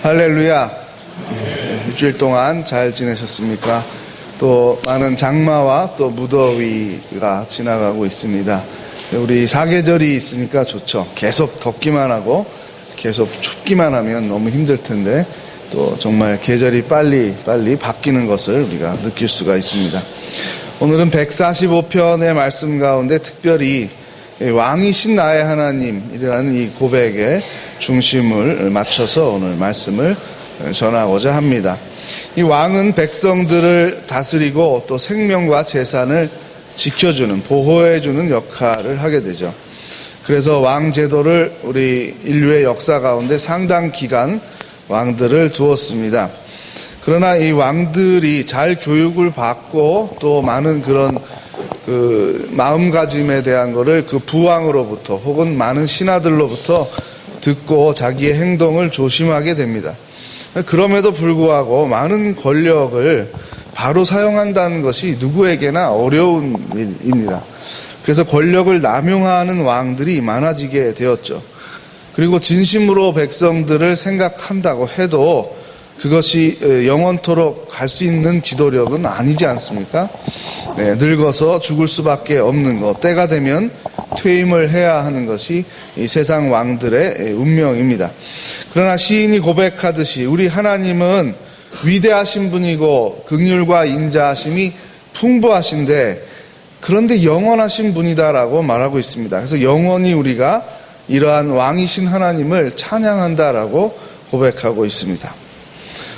할렐루야. 일주일 동안 잘 지내셨습니까? 또 많은 장마와 또 무더위가 지나가고 있습니다. 우리 사계절이 있으니까 좋죠. 계속 덥기만 하고 계속 춥기만 하면 너무 힘들 텐데 또 정말 계절이 빨리 바뀌는 것을 우리가 느낄 수가 있습니다. 오늘은 145편의 말씀 가운데 특별히 왕이신 나의 하나님이라는 이 고백에 중심을 맞춰서 오늘 말씀을 전하고자 합니다. 이 왕은 백성들을 다스리고 또 생명과 재산을 지켜주는, 보호해주는 역할을 하게 되죠. 그래서 왕 제도를 우리 인류의 역사 가운데 상당 기간 왕들을 두었습니다. 그러나 이 왕들이 잘 교육을 받고 또 많은 그런 마음가짐에 대한 거를 그 부왕으로부터 혹은 많은 신하들로부터 듣고 자기의 행동을 조심하게 됩니다. 그럼에도 불구하고 많은 권력을 바로 사용한다는 것이 누구에게나 어려운 일입니다. 그래서 권력을 남용하는 왕들이 많아지게 되었죠. 그리고 진심으로 백성들을 생각한다고 해도 그것이 영원토록 갈 수 있는 지도력은 아니지 않습니까? 늙어서 죽을 수밖에 없는 것, 때가 되면 퇴임을 해야 하는 것이 이 세상 왕들의 운명입니다. 그러나 시인이 고백하듯이 우리 하나님은 위대하신 분이고 긍휼과 인자하심이 풍부하신데 그런데 영원하신 분이다라고 말하고 있습니다. 그래서 영원히 우리가 이러한 왕이신 하나님을 찬양한다라고 고백하고 있습니다.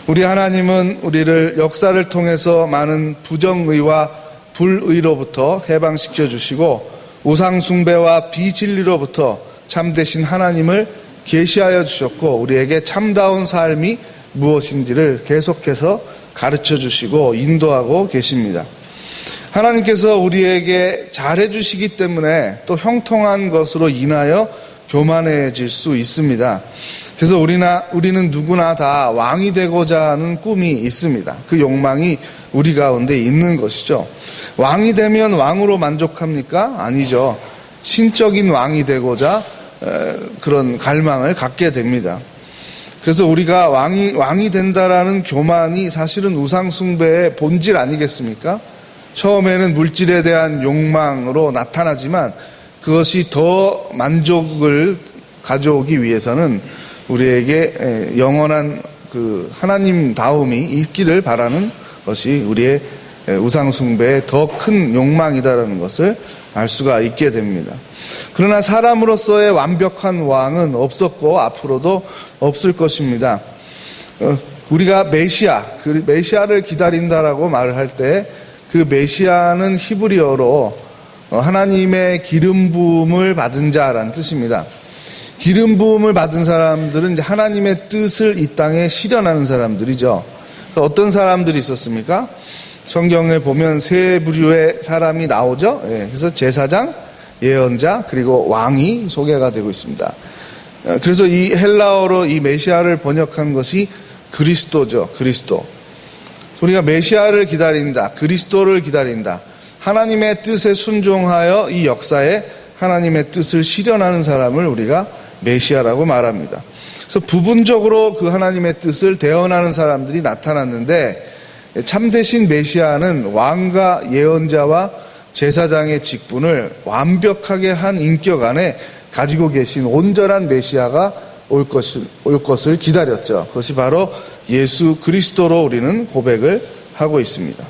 우리 하나님은 우리를 역사를 통해서 많은 부정의와 불의로부터 해방시켜 주시고 우상 숭배와 비진리로부터 참되신 하나님을 계시하여 주셨고 우리에게 참다운 삶이 무엇인지를 계속해서 가르쳐 주시고 인도하고 계십니다. 하나님께서 우리에게 잘해 주시기 때문에 또 형통한 것으로 인하여 교만해질 수 있습니다. 그래서 우리는 누구나 다 왕이 되고자 하는 꿈이 있습니다. 그 욕망이 우리 가운데 있는 것이죠. 왕이 되면 왕으로 만족합니까? 아니죠. 신적인 왕이 되고자 그런 갈망을 갖게 됩니다. 그래서 우리가 왕이 된다라는 교만이 사실은 우상숭배의 본질 아니겠습니까? 처음에는 물질에 대한 욕망으로 나타나지만 그것이 더 만족을 가져오기 위해서는 우리에게 영원한 그 하나님다움이 있기를 바라는 것이 우리의 우상숭배의 더 큰 욕망이다라는 것을 알 수가 있게 됩니다. 그러나 사람으로서의 완벽한 왕은 없었고 앞으로도 없을 것입니다. 우리가 메시아를 기다린다라고 말을 할 때 그 메시아는 히브리어로 하나님의 기름 부음을 받은 자라는 뜻입니다. 기름 부음을 받은 사람들은 이제 하나님의 뜻을 이 땅에 실현하는 사람들이죠. 어떤 사람들이 있었습니까? 성경에 보면 세 부류의 사람이 나오죠. 그래서 제사장, 예언자, 그리고 왕이 소개가 되고 있습니다. 그래서 이 헬라어로 이 메시아를 번역한 것이 그리스도죠. 그리스도. 우리가 메시아를 기다린다, 그리스도를 기다린다. 하나님의 뜻에 순종하여 이 역사에 하나님의 뜻을 실현하는 사람을 우리가 메시아라고 말합니다. 그래서 부분적으로 그 하나님의 뜻을 대언하는 사람들이 나타났는데 참되신 메시아는 왕과 예언자와 제사장의 직분을 완벽하게 한 인격 안에 가지고 계신 온전한 메시아가 올 것을 기다렸죠. 그것이 바로 예수 그리스도로 우리는 고백을 하고 있습니다.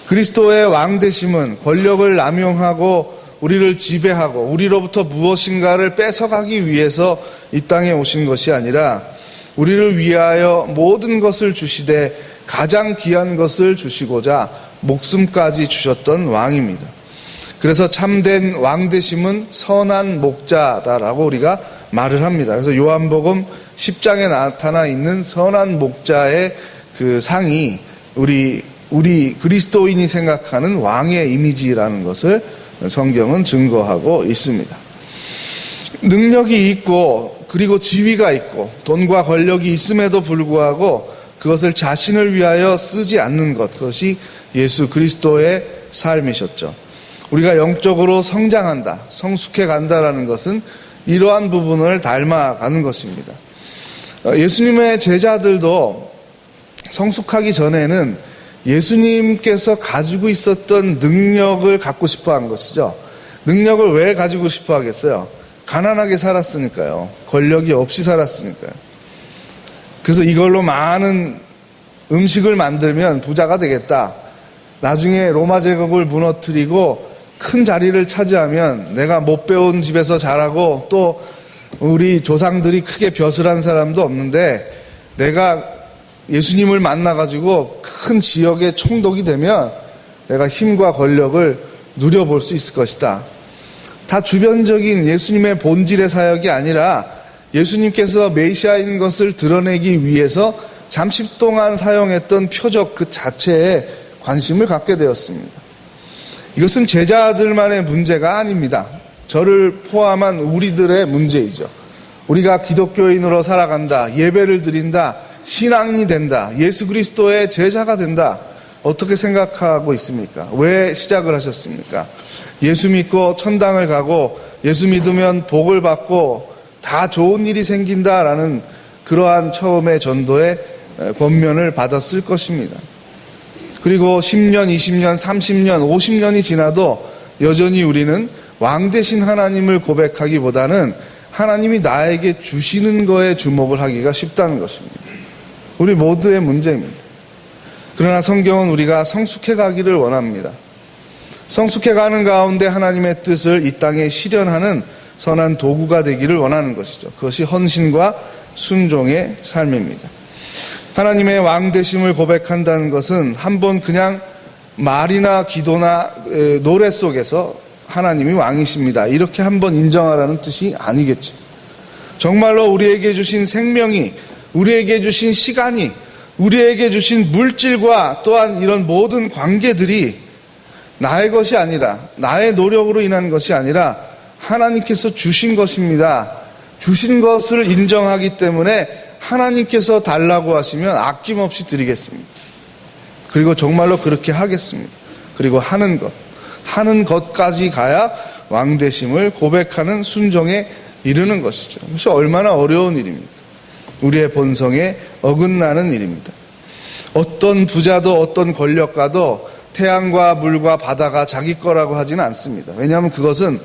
그리스도의 왕되심은 권력을 남용하고 우리를 지배하고 우리로부터 무엇인가를 뺏어가기 위해서 이 땅에 오신 것이 아니라 우리를 위하여 모든 것을 주시되 가장 귀한 것을 주시고자 목숨까지 주셨던 왕입니다. 그래서 참된 왕되심은 선한 목자다라고 우리가 말을 합니다. 그래서 요한복음 10장에 나타나 있는 선한 목자의 그 상이 우리 그리스도인이 생각하는 왕의 이미지라는 것을 성경은 증거하고 있습니다. 능력이 있고 그리고 지위가 있고 돈과 권력이 있음에도 불구하고 그것을 자신을 위하여 쓰지 않는 것, 그것이 예수 그리스도의 삶이셨죠. 우리가 영적으로 성장한다, 성숙해 간다라는 것은 이러한 부분을 닮아가는 것입니다. 예수님의 제자들도 성숙하기 전에는 예수님께서 가지고 있었던 능력을 갖고 싶어 한 것이죠. 능력을 왜 가지고 싶어 하겠어요? 가난하게 살았으니까요. 권력이 없이 살았으니까요. 그래서 이걸로 많은 음식을 만들면 부자가 되겠다. 나중에 로마 제국을 무너뜨리고 큰 자리를 차지하면 내가 못 배운 집에서 자라고 또 우리 조상들이 크게 벼슬한 사람도 없는데 내가 예수님을 만나가지고 큰 지역의 총독이 되면 내가 힘과 권력을 누려볼 수 있을 것이다. 다 주변적인 예수님의 본질의 사역이 아니라 예수님께서 메시아인 것을 드러내기 위해서 잠시 동안 사용했던 표적 그 자체에 관심을 갖게 되었습니다. 이것은 제자들만의 문제가 아닙니다. 저를 포함한 우리들의 문제이죠. 우리가 기독교인으로 살아간다, 예배를 드린다, 신앙인이 된다, 예수 그리스도의 제자가 된다. 어떻게 생각하고 있습니까? 왜 시작을 하셨습니까? 예수 믿고 천당을 가고 예수 믿으면 복을 받고 다 좋은 일이 생긴다라는 그러한 처음의 전도의 권면을 받았을 것입니다. 그리고 10년, 20년, 30년, 50년이 지나도 여전히 우리는 왕 되신 하나님을 고백하기보다는 하나님이 나에게 주시는 거에 주목을 하기가 쉽다는 것입니다. 우리 모두의 문제입니다. 그러나 성경은 우리가 성숙해 가기를 원합니다. 성숙해 가는 가운데 하나님의 뜻을 이 땅에 실현하는 선한 도구가 되기를 원하는 것이죠. 그것이 헌신과 순종의 삶입니다. 하나님의 왕 되심을 고백한다는 것은 한번 그냥 말이나 기도나 노래 속에서 하나님이 왕이십니다, 이렇게 한번 인정하라는 뜻이 아니겠죠. 정말로 우리에게 주신 생명이, 우리에게 주신 시간이, 우리에게 주신 물질과 또한 이런 모든 관계들이 나의 것이 아니라, 나의 노력으로 인한 것이 아니라 하나님께서 주신 것입니다. 주신 것을 인정하기 때문에 하나님께서 달라고 하시면 아낌없이 드리겠습니다. 그리고 정말로 그렇게 하겠습니다. 그리고 하는 것까지 가야 왕되심을 고백하는 순종에 이르는 것이죠. 그래서 얼마나 어려운 일입니까? 우리의 본성에 어긋나는 일입니다. 어떤 부자도 어떤 권력가도 태양과 물과 바다가 자기 거라고 하지는 않습니다. 왜냐하면 그것은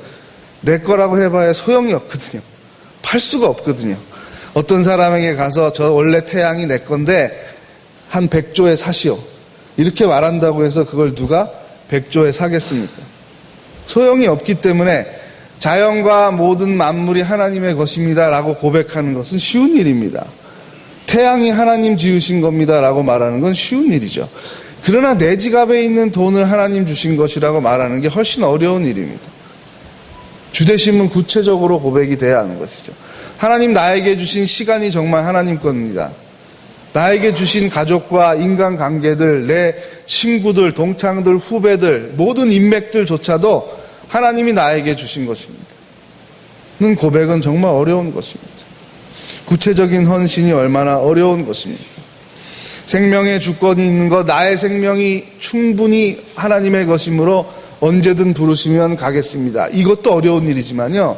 내 거라고 해봐야 소용이 없거든요. 팔 수가 없거든요. 어떤 사람에게 가서 저 원래 태양이 내 건데 한 100조에 사시오, 이렇게 말한다고 해서 그걸 누가 100조에 사겠습니까? 소용이 없기 때문에 자연과 모든 만물이 하나님의 것입니다 라고 고백하는 것은 쉬운 일입니다. 태양이 하나님 지으신 겁니다 라고 말하는 건 쉬운 일이죠. 그러나 내 지갑에 있는 돈을 하나님 주신 것이라고 말하는 게 훨씬 어려운 일입니다. 주되심은 구체적으로 고백이 돼야 하는 것이죠. 하나님 나에게 주신 시간이 정말 하나님 겁니다. 나에게 주신 가족과 인간관계들, 내 친구들, 동창들, 후배들, 모든 인맥들조차도 하나님이 나에게 주신 것입니다. 는 고백은 정말 어려운 것입니다. 구체적인 헌신이 얼마나 어려운 것입니까? 생명의 주권이 있는 것, 나의 생명이 충분히 하나님의 것이므로 언제든 부르시면 가겠습니다. 이것도 어려운 일이지만요,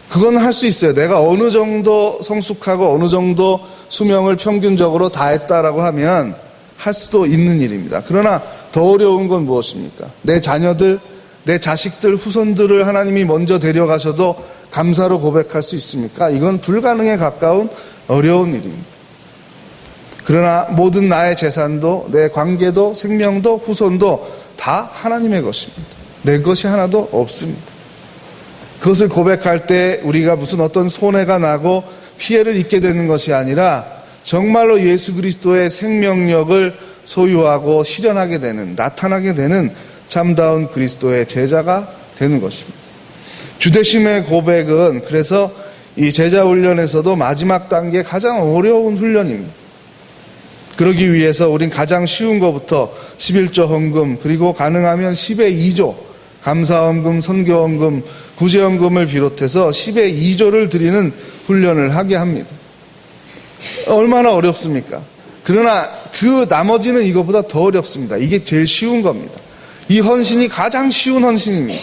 그건 할 수 있어요. 내가 어느 정도 성숙하고 어느 정도 수명을 평균적으로 다했다라고 하면 할 수도 있는 일입니다. 그러나 더 어려운 건 무엇입니까? 내 자녀들, 내 자식들, 후손들을 하나님이 먼저 데려가셔도 감사로 고백할 수 있습니까? 이건 불가능에 가까운 어려운 일입니다. 그러나 모든 나의 재산도, 내 관계도, 생명도, 후손도 다 하나님의 것입니다. 내 것이 하나도 없습니다. 그것을 고백할 때 우리가 무슨 어떤 손해가 나고 피해를 입게 되는 것이 아니라 정말로 예수 그리스도의 생명력을 소유하고 실현하게 되는, 나타나게 되는 참다운 그리스도의 제자가 되는 것입니다. 주되심의 고백은 그래서 이 제자 훈련에서도 마지막 단계 가장 어려운 훈련입니다. 그러기 위해서 우린 가장 쉬운 것부터 11조 헌금, 그리고 가능하면 10의 2조, 감사헌금, 선교헌금, 구제헌금을 비롯해서 10의 2조를 드리는 훈련을 하게 합니다. 얼마나 어렵습니까? 그러나 그 나머지는 이것보다 더 어렵습니다. 이게 제일 쉬운 겁니다. 이 헌신이 가장 쉬운 헌신입니다.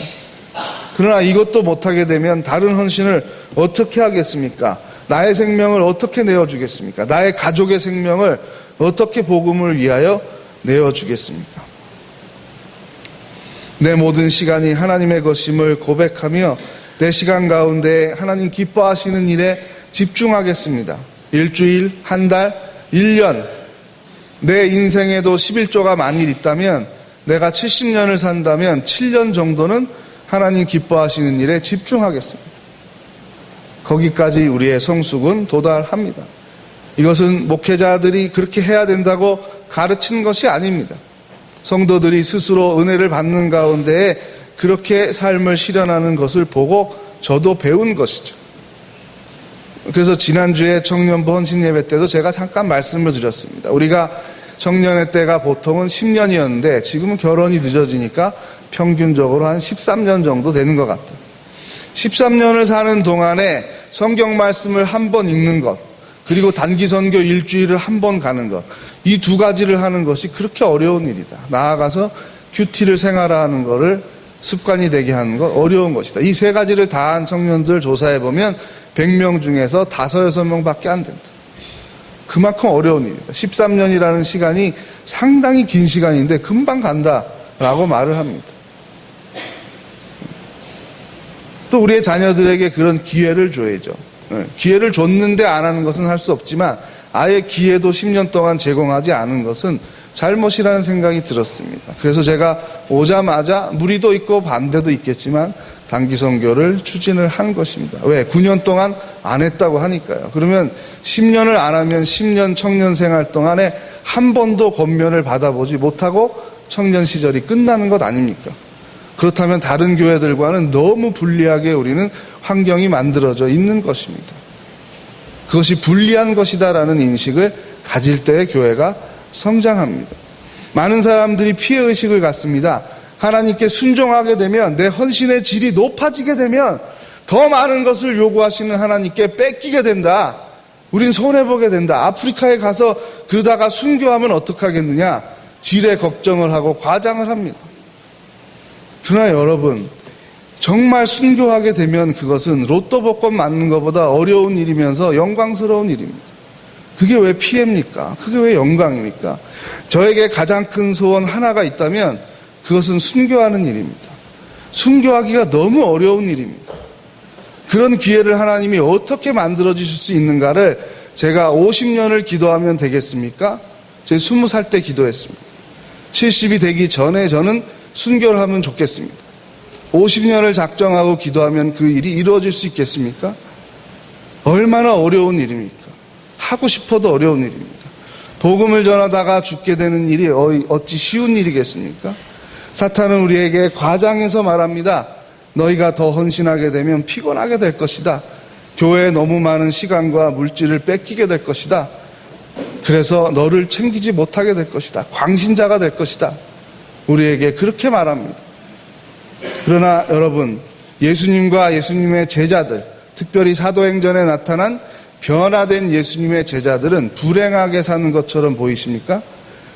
그러나 이것도 못하게 되면 다른 헌신을 어떻게 하겠습니까? 나의 생명을 어떻게 내어주겠습니까? 나의 가족의 생명을 어떻게 복음을 위하여 내어주겠습니까? 내 모든 시간이 하나님의 것임을 고백하며 내 시간 가운데 하나님 기뻐하시는 일에 집중하겠습니다. 일주일, 한 달, 1년, 내 인생에도 11조가 만일 있다면 내가 70년을 산다면 7년 정도는 하나님 기뻐하시는 일에 집중하겠습니다. 거기까지 우리의 성숙은 도달합니다. 이것은 목회자들이 그렇게 해야 된다고 가르친 것이 아닙니다. 성도들이 스스로 은혜를 받는 가운데에 그렇게 삶을 실현하는 것을 보고 저도 배운 것이죠. 그래서 지난주에 청년부 헌신 예배 때도 제가 잠깐 말씀을 드렸습니다. 우리가 청년의 때가 보통은 10년이었는데 지금은 결혼이 늦어지니까 평균적으로 한 13년 정도 되는 것 같아요. 13년을 사는 동안에 성경 말씀을 한 번 읽는 것, 그리고 단기 선교 일주일을 한 번 가는 것, 이 두 가지를 하는 것이 그렇게 어려운 일이다. 나아가서 큐티를 생활화하는 것을 습관이 되게 하는 것 어려운 것이다. 이 세 가지를 다 한 청년들 조사해보면 100명 중에서 5, 6명밖에 안 된다. 그만큼 어려운 일이다. 13년이라는 시간이 상당히 긴 시간인데 금방 간다라고 말을 합니다. 또 우리의 자녀들에게 그런 기회를 줘야죠. 기회를 줬는데 안 하는 것은 할 수 없지만 아예 기회도 10년 동안 제공하지 않은 것은 잘못이라는 생각이 들었습니다. 그래서 제가 오자마자 무리도 있고 반대도 있겠지만 단기 선교를 추진을 한 것입니다. 왜? 9년 동안 안 했다고 하니까요. 그러면 10년을 안 하면 10년 청년 생활 동안에 한 번도 권면을 받아보지 못하고 청년 시절이 끝나는 것 아닙니까? 그렇다면 다른 교회들과는 너무 불리하게 우리는 환경이 만들어져 있는 것입니다. 그것이 불리한 것이다라는 인식을 가질 때의 교회가 성장합니다. 많은 사람들이 피해의식을 갖습니다. 하나님께 순종하게 되면, 내 헌신의 질이 높아지게 되면 더 많은 것을 요구하시는 하나님께 뺏기게 된다. 우린 손해보게 된다. 아프리카에 가서 그러다가 순교하면 어떡하겠느냐. 질의 걱정을 하고 과장을 합니다. 그러나 여러분, 정말 순교하게 되면 그것은 로또 복권 맞는 것보다 어려운 일이면서 영광스러운 일입니다. 그게 왜 피해입니까? 그게 왜 영광입니까? 저에게 가장 큰 소원 하나가 있다면 그것은 순교하는 일입니다. 순교하기가 너무 어려운 일입니다. 그런 기회를 하나님이 어떻게 만들어 주실 수 있는가를 제가 50년을 기도하면 되겠습니까? 제가 20살 때 기도했습니다. 70이 되기 전에 저는 순교를 하면 좋겠습니다. 50년을 작정하고 기도하면 그 일이 이루어질 수 있겠습니까? 얼마나 어려운 일입니까? 하고 싶어도 어려운 일입니다. 복음을 전하다가 죽게 되는 일이 어찌 쉬운 일이겠습니까? 사탄은 우리에게 과장해서 말합니다. 너희가 더 헌신하게 되면 피곤하게 될 것이다. 교회에 너무 많은 시간과 물질을 뺏기게 될 것이다. 그래서 너를 챙기지 못하게 될 것이다. 광신자가 될 것이다. 우리에게 그렇게 말합니다. 그러나 여러분, 예수님과 예수님의 제자들, 특별히 사도행전에 나타난 변화된 예수님의 제자들은 불행하게 사는 것처럼 보이십니까?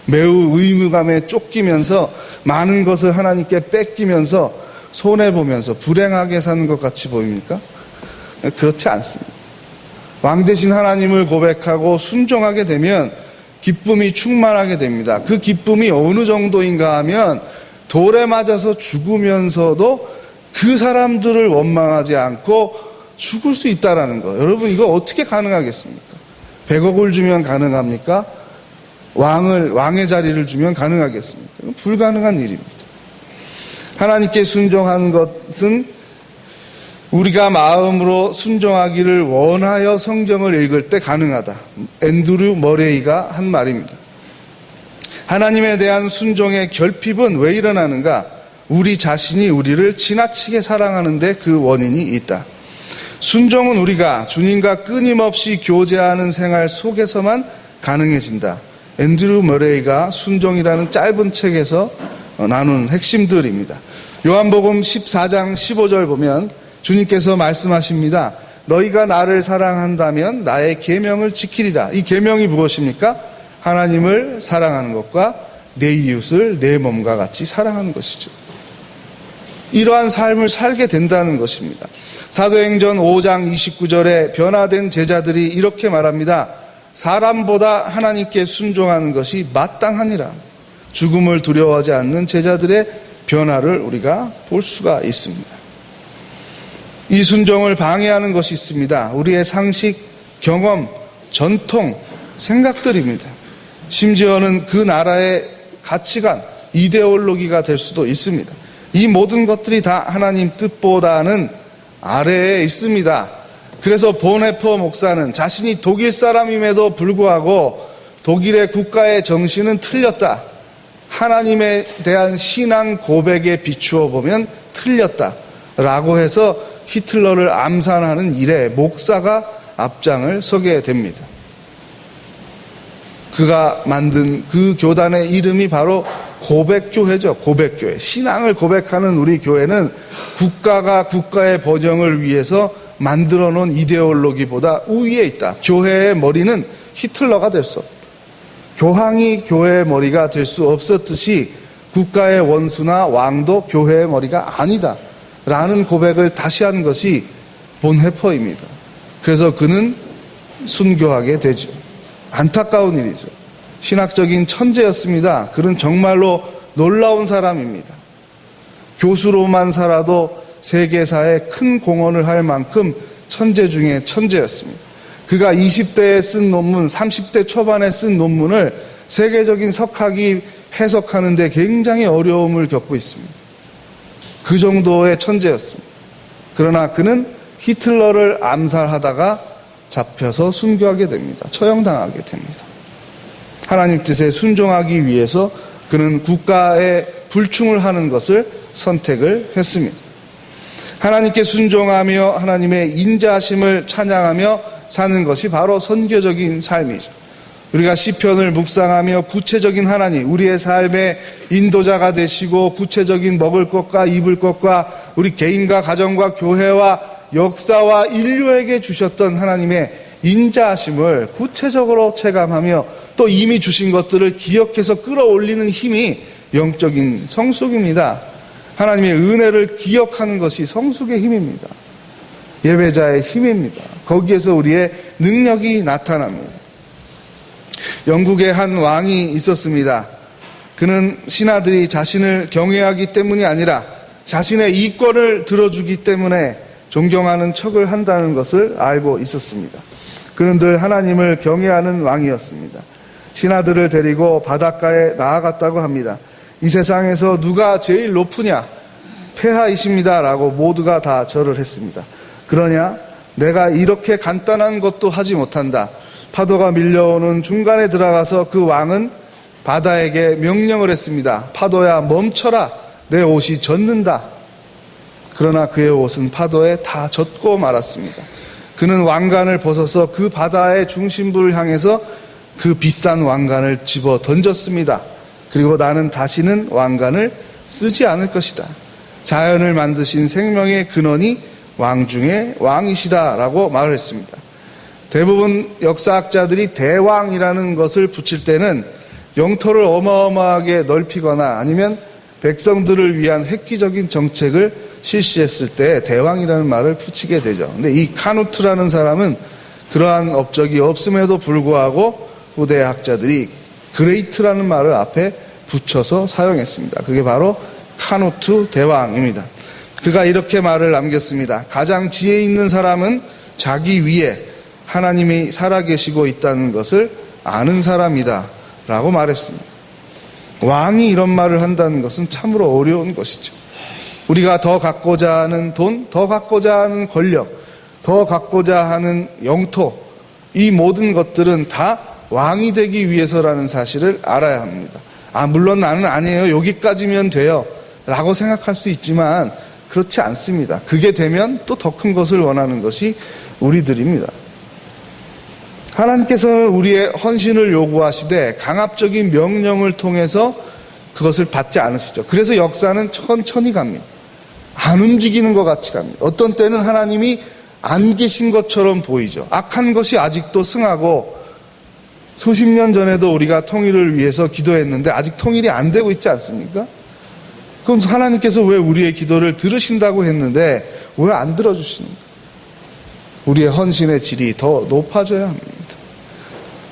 매우 의무감에 쫓기면서 많은 것을 하나님께 뺏기면서 손해보면서 불행하게 사는 것 같이 보입니까? 그렇지 않습니다. 왕 대신 하나님을 고백하고 순종하게 되면 기쁨이 충만하게 됩니다. 그 기쁨이 어느 정도인가 하면 돌에 맞아서 죽으면서도 그 사람들을 원망하지 않고 죽을 수 있다라는 거. 여러분, 이거 어떻게 가능하겠습니까? 100억을 주면 가능합니까? 왕의 자리를 주면 가능하겠습니까? 불가능한 일입니다. 하나님께 순종하는 것은 우리가 마음으로 순종하기를 원하여 성경을 읽을 때 가능하다. 앤드류 머레이가 한 말입니다. 하나님에 대한 순종의 결핍은 왜 일어나는가? 우리 자신이 우리를 지나치게 사랑하는데 그 원인이 있다. 순종은 우리가 주님과 끊임없이 교제하는 생활 속에서만 가능해진다. 앤드류 머레이가 순종이라는 짧은 책에서 나눈 핵심들입니다. 요한복음 14장 15절 보면 주님께서 말씀하십니다. 너희가 나를 사랑한다면 나의 계명을 지키리라. 이 계명이 무엇입니까? 하나님을 사랑하는 것과 내 이웃을 내 몸과 같이 사랑하는 것이죠. 이러한 삶을 살게 된다는 것입니다. 사도행전 5장 29절에 변화된 제자들이 이렇게 말합니다. 사람보다 하나님께 순종하는 것이 마땅하니라. 죽음을 두려워하지 않는 제자들의 변화를 우리가 볼 수가 있습니다. 이 순종을 방해하는 것이 있습니다. 우리의 상식, 경험, 전통, 생각들입니다. 심지어는 그 나라의 가치관, 이데올로기가 될 수도 있습니다. 이 모든 것들이 다 하나님 뜻보다는 아래에 있습니다. 그래서 보네퍼 목사는 자신이 독일 사람임에도 불구하고 독일의 국가의 정신은 틀렸다. 하나님에 대한 신앙 고백에 비추어 보면 틀렸다. 라고 해서 히틀러를 암살하는 일에 목사가 앞장을 서게 됩니다. 그가 만든 그 교단의 이름이 바로 고백교회죠. 고백교회. 신앙을 고백하는 우리 교회는 국가가 국가의 번영을 위해서 만들어 놓은 이데올로기보다 우위에 있다. 교회의 머리는 히틀러가 될 수 없다. 교황이 교회의 머리가 될 수 없었듯이 국가의 원수나 왕도 교회의 머리가 아니다. 라는 고백을 다시 한 것이 본헤퍼입니다. 그래서 그는 순교하게 되죠. 안타까운 일이죠. 신학적인 천재였습니다. 그는 정말로 놀라운 사람입니다. 교수로만 살아도 세계사에 큰 공헌을 할 만큼 천재 중에 천재였습니다. 그가 20대에 쓴 논문, 30대 초반에 쓴 논문을 세계적인 석학이 해석하는 데 굉장히 어려움을 겪고 있습니다. 그 정도의 천재였습니다. 그러나 그는 히틀러를 암살하다가 잡혀서 순교하게 됩니다. 처형당하게 됩니다. 하나님 뜻에 순종하기 위해서 그는 국가에 불충을 하는 것을 선택을 했습니다. 하나님께 순종하며 하나님의 인자하심을 찬양하며 사는 것이 바로 선교적인 삶이죠. 우리가 시편을 묵상하며 구체적인 하나님, 우리의 삶의 인도자가 되시고 구체적인 먹을 것과 입을 것과 우리 개인과 가정과 교회와 역사와 인류에게 주셨던 하나님의 인자하심을 구체적으로 체감하며 또 이미 주신 것들을 기억해서 끌어올리는 힘이 영적인 성숙입니다. 하나님의 은혜를 기억하는 것이 성숙의 힘입니다. 예배자의 힘입니다. 거기에서 우리의 능력이 나타납니다. 영국에 한 왕이 있었습니다. 그는 신하들이 자신을 경외하기 때문이 아니라 자신의 이권을 들어주기 때문에 존경하는 척을 한다는 것을 알고 있었습니다. 그는 늘 하나님을 경외하는 왕이었습니다. 신하들을 데리고 바닷가에 나아갔다고 합니다. 이 세상에서 누가 제일 높으냐? 폐하이십니다. 라고 모두가 다 절을 했습니다. 그러냐? 내가 이렇게 간단한 것도 하지 못한다. 파도가 밀려오는 중간에 들어가서 그 왕은 바다에게 명령을 했습니다. 파도야 멈춰라. 내 옷이 젖는다. 그러나 그의 옷은 파도에 다 젖고 말았습니다. 그는 왕관을 벗어서 그 바다의 중심부를 향해서 그 비싼 왕관을 집어 던졌습니다. 그리고 나는 다시는 왕관을 쓰지 않을 것이다. 자연을 만드신 생명의 근원이 왕 중에 왕이시다 라고 말을 했습니다. 대부분 역사학자들이 대왕이라는 것을 붙일 때는 영토를 어마어마하게 넓히거나 아니면 백성들을 위한 획기적인 정책을 실시했을 때 대왕이라는 말을 붙이게 되죠. 근데 이 카누트라는 사람은 그러한 업적이 없음에도 불구하고 후대 학자들이 그레이트라는 말을 앞에 붙여서 사용했습니다. 그게 바로 카누트 대왕입니다. 그가 이렇게 말을 남겼습니다. 가장 지혜 있는 사람은 자기 위에 하나님이 살아계시고 있다는 것을 아는 사람이다 라고 말했습니다. 왕이 이런 말을 한다는 것은 참으로 어려운 것이죠. 우리가 더 갖고자 하는 돈, 더 갖고자 하는 권력, 더 갖고자 하는 영토, 이 모든 것들은 다 왕이 되기 위해서라는 사실을 알아야 합니다. 물론 나는 아니에요. 여기까지면 돼요. 라고 생각할 수 있지만 그렇지 않습니다. 그게 되면 또 더 큰 것을 원하는 것이 우리들입니다. 하나님께서는 우리의 헌신을 요구하시되 강압적인 명령을 통해서 그것을 받지 않으시죠. 그래서 역사는 천천히 갑니다. 안 움직이는 것 같이 갑니다. 어떤 때는 하나님이 안 계신 것처럼 보이죠. 악한 것이 아직도 승하고 수십 년 전에도 우리가 통일을 위해서 기도했는데 아직 통일이 안 되고 있지 않습니까? 그럼 하나님께서 왜 우리의 기도를 들으신다고 했는데 왜 안 들어주시는가? 우리의 헌신의 질이 더 높아져야 합니다.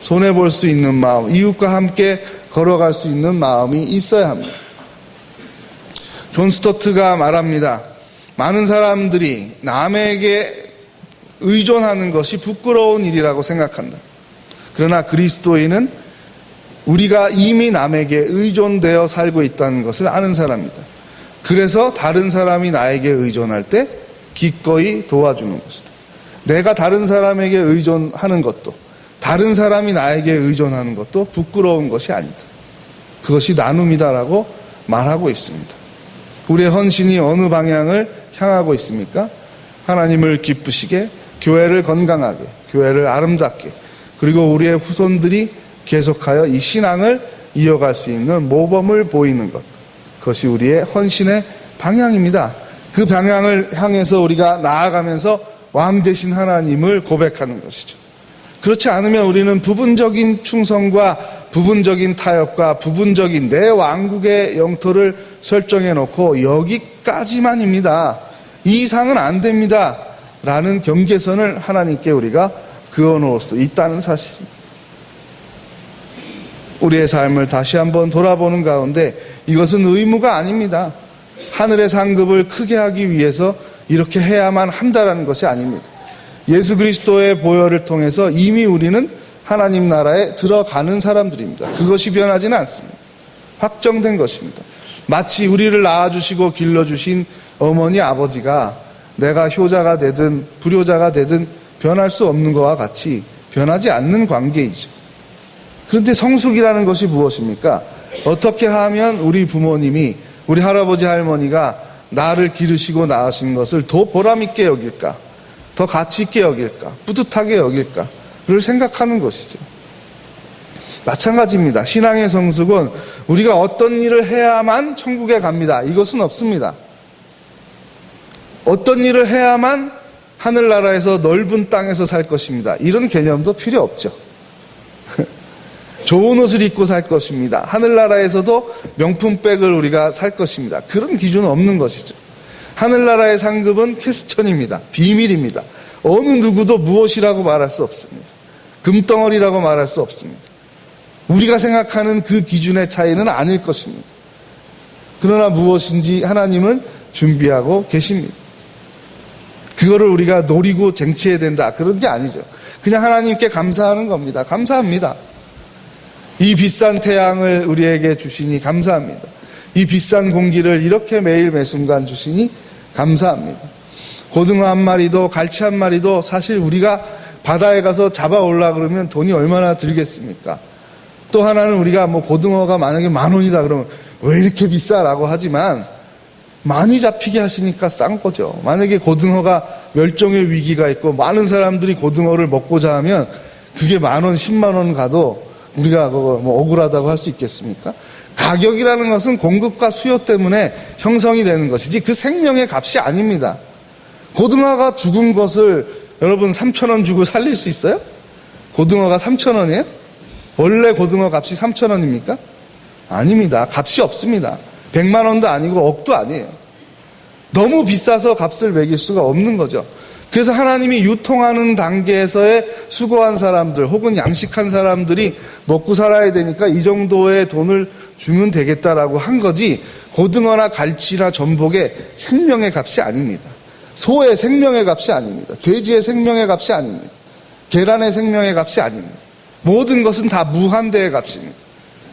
손해볼 수 있는 마음, 이웃과 함께 걸어갈 수 있는 마음이 있어야 합니다. 존 스토트가 말합니다. 많은 사람들이 남에게 의존하는 것이 부끄러운 일이라고 생각한다. 그러나 그리스도인은 우리가 이미 남에게 의존되어 살고 있다는 것을 아는 사람이다. 그래서 다른 사람이 나에게 의존할 때 기꺼이 도와주는 것이다. 내가 다른 사람에게 의존하는 것도, 다른 사람이 나에게 의존하는 것도 부끄러운 것이 아니다. 그것이 나눔이다라고 말하고 있습니다. 우리의 헌신이 어느 방향을 향하고 있습니까? 하나님을 기쁘시게, 교회를 건강하게, 교회를 아름답게, 그리고 우리의 후손들이 계속하여 이 신앙을 이어갈 수 있는 모범을 보이는 것, 그것이 우리의 헌신의 방향입니다. 그 방향을 향해서 우리가 나아가면서 왕 되신 하나님을 고백하는 것이죠. 그렇지 않으면 우리는 부분적인 충성과 부분적인 타협과 부분적인 내 왕국의 영토를 설정해 놓고 여기까지만입니다, 이 이상은 안 됩니다 라는 경계선을 하나님께 우리가 그어놓을 수 있다는 사실입니다. 우리의 삶을 다시 한번 돌아보는 가운데 이것은 의무가 아닙니다. 하늘의 상급을 크게 하기 위해서 이렇게 해야만 한다는 것이 아닙니다. 예수 그리스도의 보혈을 통해서 이미 우리는 하나님 나라에 들어가는 사람들입니다. 그것이 변하지는 않습니다. 확정된 것입니다. 마치 우리를 낳아주시고 길러주신 어머니 아버지가 내가 효자가 되든 불효자가 되든 변할 수 없는 것과 같이 변하지 않는 관계이죠. 그런데 성숙이라는 것이 무엇입니까? 어떻게 하면 우리 부모님이, 우리 할아버지 할머니가 나를 기르시고 낳으신 것을 더 보람있게 여길까? 더 가치있게 여길까? 뿌듯하게 여길까?를 생각하는 것이죠. 마찬가지입니다. 신앙의 성숙은 우리가 어떤 일을 해야만 천국에 갑니다, 이것은 없습니다. 어떤 일을 해야만 하늘나라에서 넓은 땅에서 살 것입니다, 이런 개념도 필요 없죠. 좋은 옷을 입고 살 것입니다, 하늘나라에서도 명품백을 우리가 살 것입니다, 그런 기준은 없는 것이죠. 하늘나라의 상급은 퀘스천입니다. 비밀입니다. 어느 누구도 무엇이라고 말할 수 없습니다. 금덩어리라고 말할 수 없습니다. 우리가 생각하는 그 기준의 차이는 아닐 것입니다. 그러나 무엇인지 하나님은 준비하고 계십니다. 그거를 우리가 노리고 쟁취해야 된다, 그런 게 아니죠. 그냥 하나님께 감사하는 겁니다. 감사합니다. 이 비싼 태양을 우리에게 주시니 감사합니다. 이 비싼 공기를 이렇게 매일 매순간 주시니 감사합니다. 고등어 한 마리도 갈치 한 마리도 사실 우리가 바다에 가서 잡아올라 그러면 돈이 얼마나 들겠습니까? 또 하나는 우리가 고등어가 만약에 10,000원이다 그러면 왜 이렇게 비싸라고 하지만 많이 잡히게 하시니까 싼 거죠. 만약에 고등어가 멸종의 위기가 있고 많은 사람들이 고등어를 먹고자 하면 그게 10,000원, 100,000원 가도 우리가 억울하다고 할 수 있겠습니까? 가격이라는 것은 공급과 수요 때문에 형성이 되는 것이지 그 생명의 값이 아닙니다. 고등어가 죽은 것을 여러분 3,000원 주고 살릴 수 있어요? 고등어가 3,000원이에요? 원래 고등어 값이 3,000원입니까? 아닙니다. 값이 없습니다. 100만 원도 아니고 억도 아니에요. 너무 비싸서 값을 매길 수가 없는 거죠. 그래서 하나님이 유통하는 단계에서의 수고한 사람들 혹은 양식한 사람들이 먹고 살아야 되니까 이 정도의 돈을 주면 되겠다라고 한 거지, 고등어나 갈치나 전복의 생명의 값이 아닙니다. 소의 생명의 값이 아닙니다. 돼지의 생명의 값이 아닙니다. 계란의 생명의 값이 아닙니다. 모든 것은 다 무한대의 값입니다.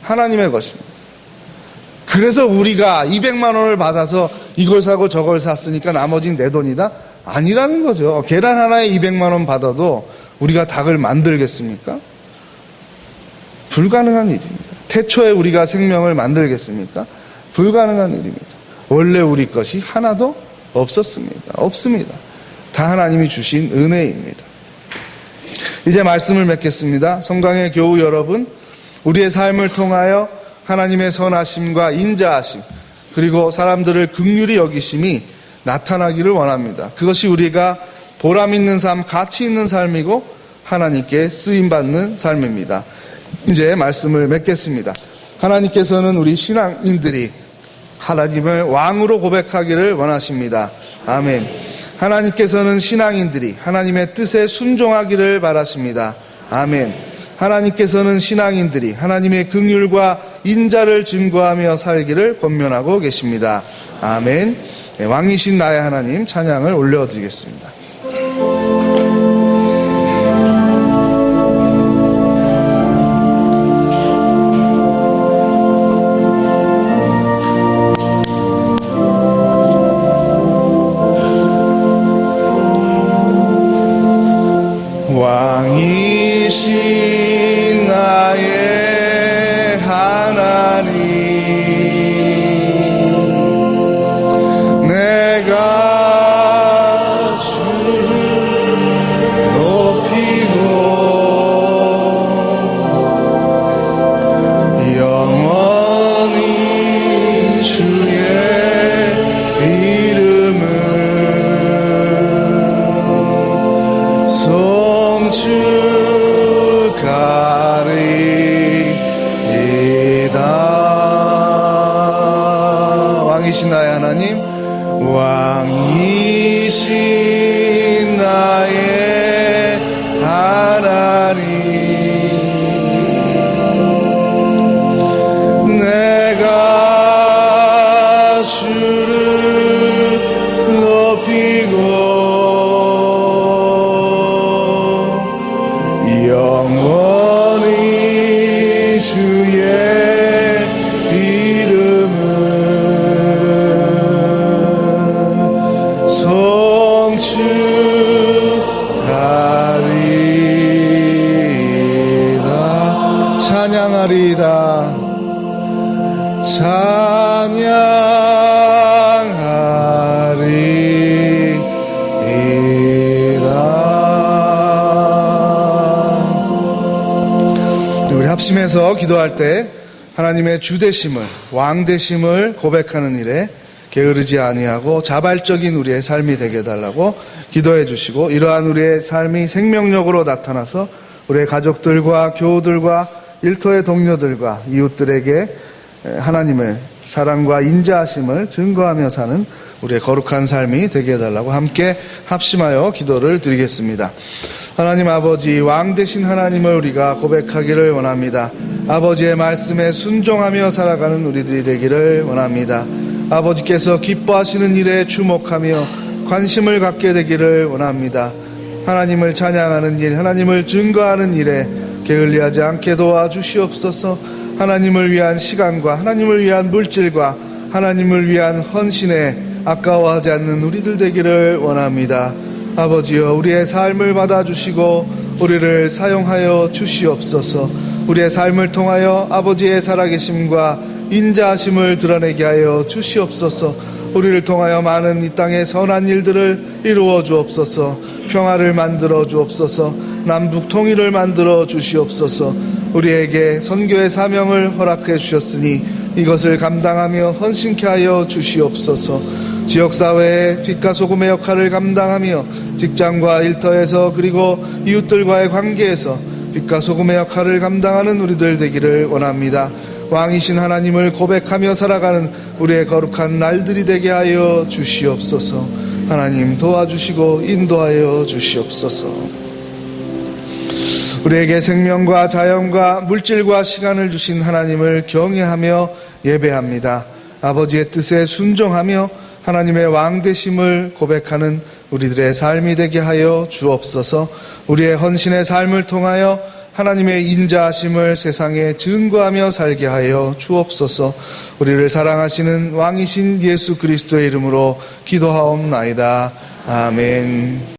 하나님의 것입니다. 그래서 우리가 200만 원을 받아서 이걸 사고 저걸 샀으니까 나머지는 내 돈이다? 아니라는 거죠. 계란 하나에 200만 원 받아도 우리가 닭을 만들겠습니까? 불가능한 일입니다. 태초에 우리가 생명을 만들겠습니까? 불가능한 일입니다. 원래 우리 것이 하나도 없었습니다. 없습니다. 다 하나님이 주신 은혜입니다. 이제 말씀을 맺겠습니다. 성강의 교우 여러분, 우리의 삶을 통하여 하나님의 선하심과 인자하심, 그리고 사람들을 긍휼히 여기심이 나타나기를 원합니다. 그것이 우리가 보람 있는 삶, 가치 있는 삶이고 하나님께 쓰임받는 삶입니다. 이제 말씀을 맺겠습니다. 하나님께서는 우리 신앙인들이 하나님을 왕으로 고백하기를 원하십니다. 아멘. 하나님께서는 신앙인들이 하나님의 뜻에 순종하기를 바라십니다. 아멘. 하나님께서는 신앙인들이 하나님의 긍휼과 인자를 증거하며 살기를 권면하고 계십니다. 아멘. 왕이신 나의 하나님 찬양을 올려드리겠습니다. 왕이신 나의 하나님, 내가 주를 높이고 영원히 주의 이름을 송축하리이다. 왕이신 나의 하나님, 왕이신 나의 하나님, 내가 주를 높이고 영원히 주의 이름을 송축하리이다. 찬양하리이다. 우리 합심해서 기도할 때 하나님의 주되심을, 왕되심을 고백하는 일에 게으르지 아니하고 자발적인 우리의 삶이 되게 해달라고 기도해 주시고, 이러한 우리의 삶이 생명력으로 나타나서 우리의 가족들과 교우들과 일터의 동료들과 이웃들에게 하나님의 사랑과 인자하심을 증거하며 사는 우리의 거룩한 삶이 되게 해달라고 함께 합심하여 기도를 드리겠습니다. 하나님 아버지, 왕 되신 하나님을 우리가 고백하기를 원합니다. 아버지의 말씀에 순종하며 살아가는 우리들이 되기를 원합니다. 아버지께서 기뻐하시는 일에 주목하며 관심을 갖게 되기를 원합니다. 하나님을 찬양하는 일, 하나님을 증거하는 일에 게을리하지 않게 도와주시옵소서. 하나님을 위한 시간과 하나님을 위한 물질과 하나님을 위한 헌신에 아까워하지 않는 우리들 되기를 원합니다. 아버지여, 우리의 삶을 받아주시고 우리를 사용하여 주시옵소서. 우리의 삶을 통하여 아버지의 살아계심과 인자하심을 드러내게 하여 주시옵소서. 우리를 통하여 많은 이 땅의 선한 일들을 이루어 주옵소서. 평화를 만들어 주옵소서. 남북 통일을 만들어 주시옵소서. 우리에게 선교의 사명을 허락해 주셨으니 이것을 감당하며 헌신케 하여 주시옵소서. 지역사회의 빛과 소금의 역할을 감당하며 직장과 일터에서 그리고 이웃들과의 관계에서 빛과 소금의 역할을 감당하는 우리들 되기를 원합니다. 왕이신 하나님을 고백하며 살아가는 우리의 거룩한 날들이 되게 하여 주시옵소서. 하나님 도와주시고 인도하여 주시옵소서. 우리에게 생명과 자연과 물질과 시간을 주신 하나님을 경외하며 예배합니다. 아버지의 뜻에 순종하며 하나님의 왕되심을 고백하는 우리들의 삶이 되게 하여 주옵소서. 우리의 헌신의 삶을 통하여 하나님의 인자하심을 세상에 증거하며 살게 하여 주옵소서. 우리를 사랑하시는 왕이신 예수 그리스도의 이름으로 기도하옵나이다. 아멘.